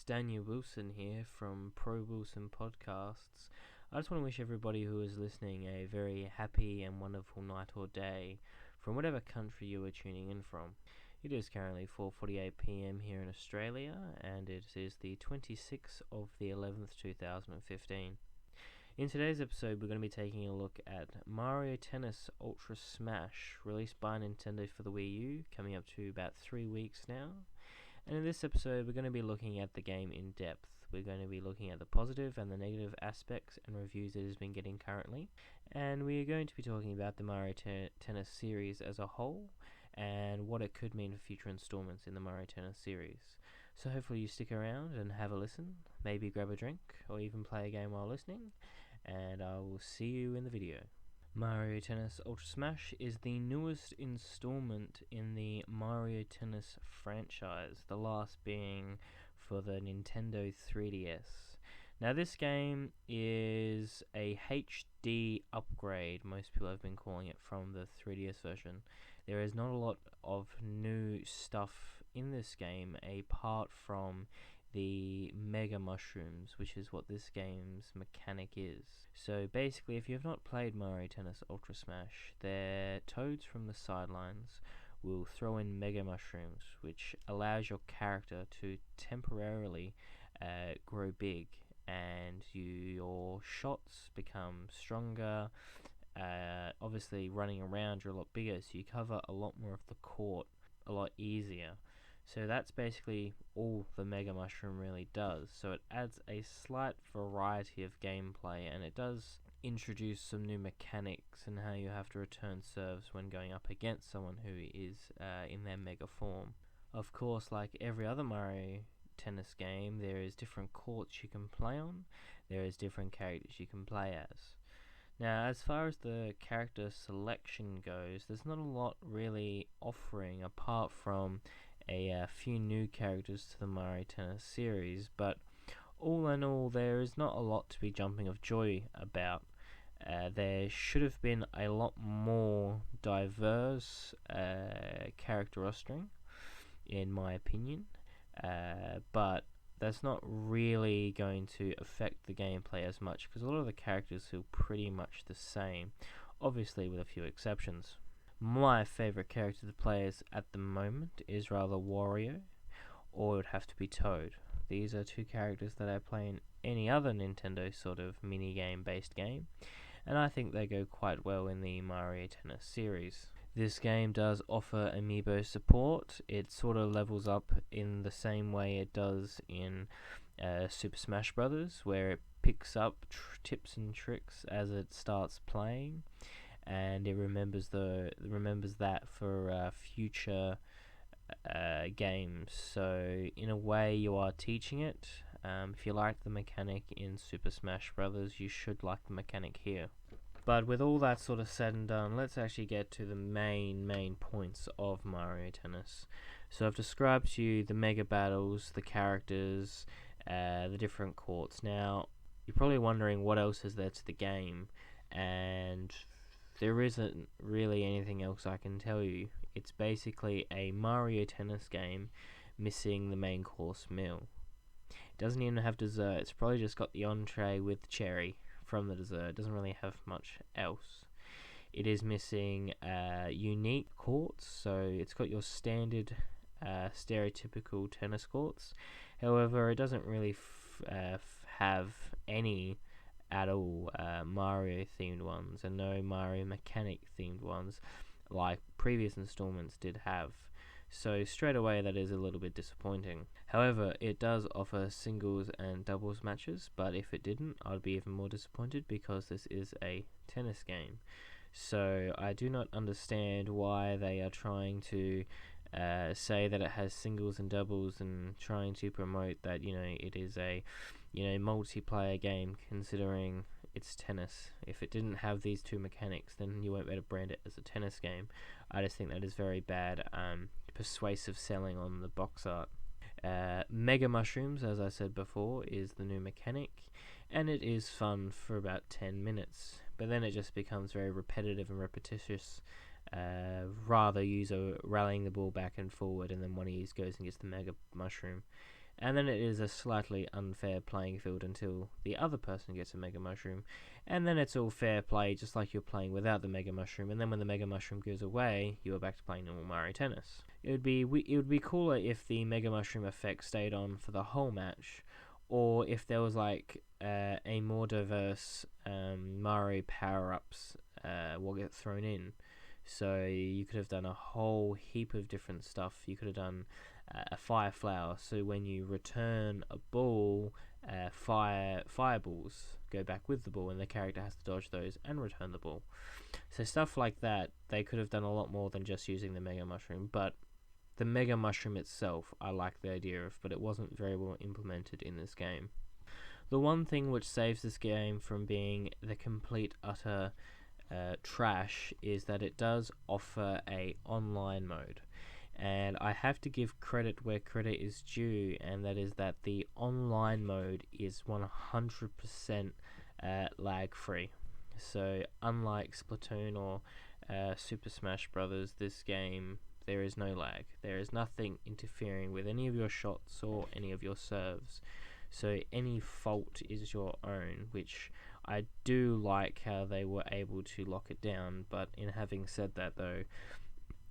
Daniel Wilson here from Pro Wilson Podcasts. I just want to wish everybody who is listening a very happy and wonderful night or day from whatever country you are tuning in from. It is currently 4:48 p.m. here in Australia, and it is the 26th of the 11th, 2015. In today's episode, we're going to be taking a look at Mario Tennis Ultra Smash, released by Nintendo for the Wii U, coming up to about 3 weeks now. And in this episode, we're going to be looking at the game in depth. We're going to be looking at the positive and the negative aspects and reviews it has been getting currently. And we are going to be talking about the Mario Tennis series as a whole and what it could mean for future installments in the Mario Tennis series. So hopefully you stick around and have a listen, maybe grab a drink, or even play a game while listening, and I will see you in the video. Mario Tennis Ultra Smash is the newest installment in the Mario Tennis franchise, the last being for the Nintendo 3DS. Now this game is a HD upgrade, most people have been calling it, from the 3DS version. There is not a lot of new stuff in this game apart from the Mega Mushrooms, which is what this game's mechanic is. So basically, if you have not played Mario Tennis Ultra Smash, their toads from the sidelines will throw in Mega Mushrooms, which allows your character to temporarily grow big, and your shots become stronger. Obviously, running around, you're a lot bigger, so you cover a lot more of the court a lot easier. So that's basically all the Mega Mushroom really does. So it adds a slight variety of gameplay, and it does introduce some new mechanics and how you have to return serves when going up against someone who is in their Mega form. Of course, like every other Mario Tennis game, there is different courts you can play on. There is different characters you can play as. Now, as far as the character selection goes, there's not a lot really offering apart from a few new characters to the Mario Tennis series, but all in all, there is not a lot to be jumping of joy about. There should have been a lot more diverse character rostering, in my opinion, but that's not really going to affect the gameplay as much, because a lot of the characters feel pretty much the same, obviously with a few exceptions. My favourite character to play as at the moment is rather Wario, or it would have to be Toad. These are two characters that I play in any other Nintendo sort of mini-game based game, and I think they go quite well in the Mario Tennis series. This game does offer amiibo support. It sort of levels up in the same way it does in Super Smash Bros., where it picks up tips and tricks as it starts playing, and it remembers that for future games. So in a way, you are teaching it. If you like the mechanic in Super Smash Bros., you should like the mechanic here. But with all that sort of said and done, let's actually get to the main points of Mario Tennis. So I've described to you the mega battles, the characters, the different courts. Now, you're probably wondering what else is there to the game, and there isn't really anything else I can tell you. It's basically a Mario Tennis game missing the main course meal. It doesn't even have dessert. It's probably just got the entree with cherry from the dessert. It doesn't really have much else. It is missing unique courts, so it's got your standard stereotypical tennis courts. However, it doesn't really have any at all Mario themed ones, and no Mario mechanic themed ones like previous installments did have. So straight away that is a little bit disappointing. However, it does offer singles and doubles matches, but if it didn't, I'd be even more disappointed, because this is a tennis game. So I do not understand why they are trying to say that it has singles and doubles, and trying to promote that, it is a multiplayer game, considering it's tennis. If it didn't have these two mechanics, then you won't be able to brand it as a tennis game. I just think that is very bad persuasive selling on the box art. Mega Mushrooms, as I said before, is the new mechanic, and it is fun for about 10 minutes, but then it just becomes very repetitive and repetitious. Rather user rallying the ball back and forward, and then one of you goes and gets the Mega Mushroom. and then it is a slightly unfair playing field until the other person gets a Mega Mushroom, and then it's all fair play, just like you're playing without the Mega Mushroom, and then when the Mega Mushroom goes away, you are back to playing normal Mario Tennis. It would be cooler if the Mega Mushroom effect stayed on for the whole match, or if there was like a more diverse Mario power-ups will get thrown in. So you could have done a whole heap of different stuff. You could have done a fire flower, so when you return a ball, fireballs go back with the ball, and the character has to dodge those and return the ball. So stuff like that, they could have done a lot more than just using the Mega Mushroom. But the Mega Mushroom itself, I like the idea of, but it wasn't very well implemented in this game. The one thing which saves this game from being the complete utter trash is that it does offer a online mode, and I have to give credit where credit is due, and that is that the online mode is 100% lag free. So unlike Splatoon or Super Smash Brothers, this game, there is no lag. There is nothing interfering with any of your shots or any of your serves. So any fault is your own, which I do like how they were able to lock it down. But in having said that though,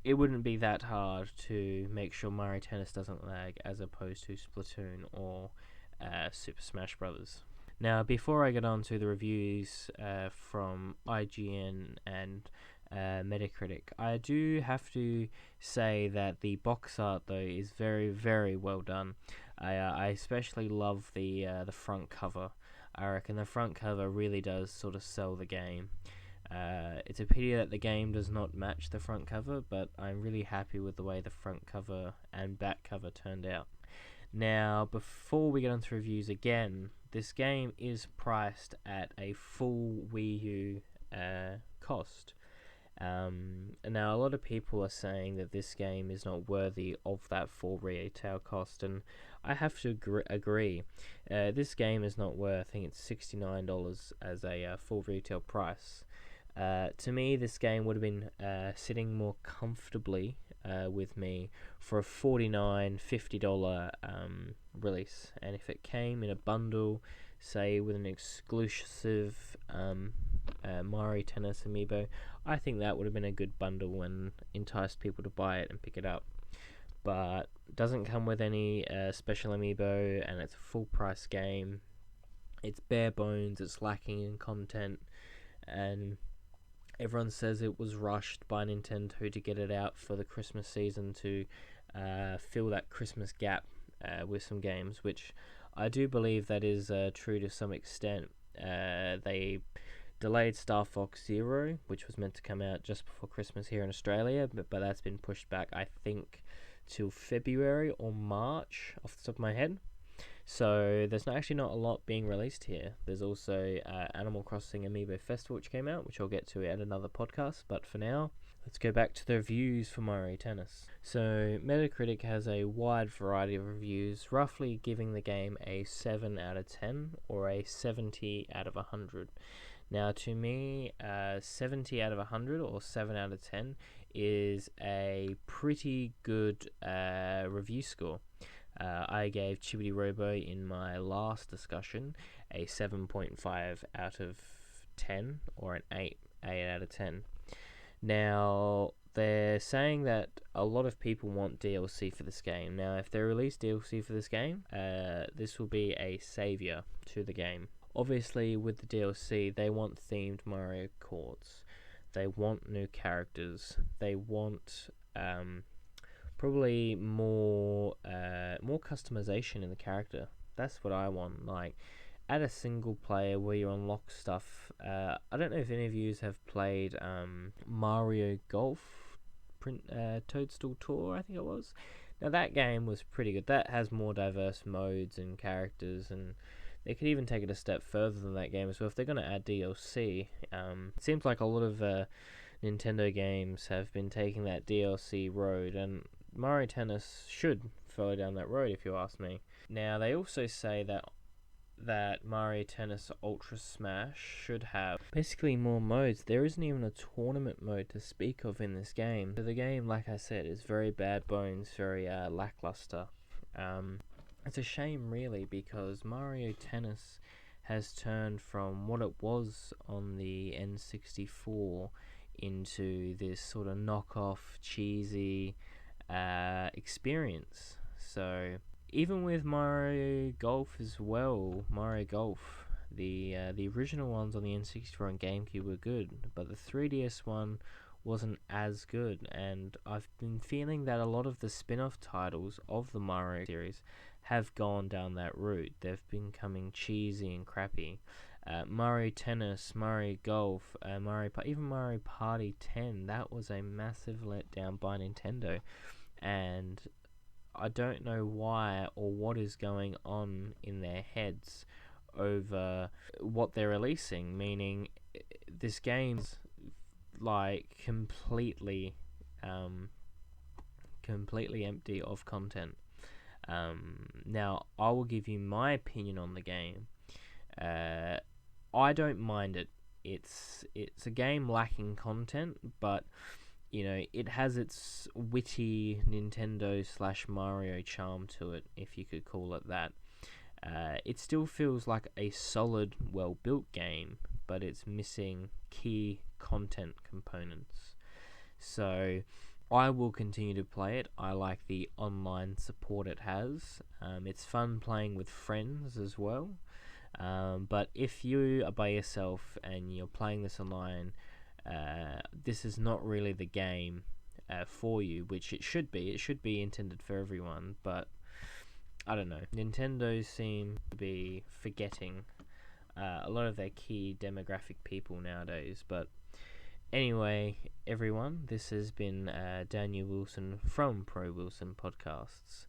it wouldn't be that hard to make sure Mario Tennis doesn't lag as opposed to Splatoon or Super Smash Brothers. Now, before I get on to the reviews from IGN and Metacritic, I do have to say that the box art though is very, very well done. I especially love the front cover. I reckon the front cover really does sort of sell the game. It's a pity that the game does not match the front cover, but I'm really happy with the way the front cover and back cover turned out. Now, before we get on to reviews again, this game is priced at a full Wii U cost. Now, a lot of people are saying that this game is not worthy of that full retail cost, and I have to agree. This game is not worth, I think it's $69 as a full retail price. To me, this game would have been sitting more comfortably with me for a $49, $50 release. And if it came in a bundle, say with an exclusive Mario Tennis amiibo, I think that would have been a good bundle and enticed people to buy it and pick it up. But it doesn't come with any special amiibo, and it's a full price game. It's bare bones, it's lacking in content, and everyone says it was rushed by Nintendo to get it out for the Christmas season to fill that Christmas gap with some games, which I do believe that is true to some extent. They delayed Star Fox Zero, which was meant to come out just before Christmas here in Australia, but that's been pushed back, I think, till February or March, off the top of my head. So there's actually not a lot being released here. There's also Animal Crossing Amiibo Festival, which came out, which I'll get to at another podcast. But for now, let's go back to the reviews for Mario Tennis. So Metacritic has a wide variety of reviews, roughly giving the game a 7 out of 10 or a 70 out of 100. Now, to me, 70 out of 100 or 7 out of 10 is a pretty good review score. I gave Chibbity Robo in my last discussion a 7.5 out of 10 or an 8 out of 10. Now, they're saying that a lot of people want DLC for this game. Now, if they release DLC for this game, this will be a savior to the game. Obviously, with the DLC, they want themed Mario courts. They want new characters. They want probably more customization in the character. That's what I want. Like, add a single player where you unlock stuff. I don't know if any of you have played Mario Golf Toadstool Tour, I think it was. Now, that game was pretty good. That has more diverse modes and characters, and they could even take it a step further than that game as well if they're going to add DLC. It seems like a lot of Nintendo games have been taking that DLC road, and Mario Tennis should follow down that road, if you ask me. Now, they also say that Mario Tennis Ultra Smash should have basically more modes. There isn't even a tournament mode to speak of in this game. So the game, like I said, is very bad bones, very lackluster. it's a shame, really, because Mario Tennis has turned from what it was on the N64 into this sort of knockoff, cheesy experience. So even with Mario Golf as well, Mario Golf, the original ones on the N64 and GameCube were good, but the 3DS one wasn't as good, and I've been feeling that a lot of the spin-off titles of the Mario series have gone down that route. They've been becoming cheesy and crappy. Mario Tennis, Mario Golf, even Mario Party 10, that was a massive letdown by Nintendo, and I don't know why or what is going on in their heads over what they're releasing, meaning this game's like completely empty of content. Now, I will give you my opinion on the game. I don't mind it. It's a game lacking content, but it has its witty Nintendo / Mario charm to it, if you could call it that. It still feels like a solid, well-built game, but it's missing key content components. So I will continue to play it. I like the online support it has. It's fun playing with friends as well. But if you are by yourself and you're playing this online, this is not really the game for you, which it should be. It should be intended for everyone, but I don't know. Nintendo seem to be forgetting a lot of their key demographic people nowadays. But anyway, everyone, this has been Daniel Wilson from Pro Wilson Podcasts.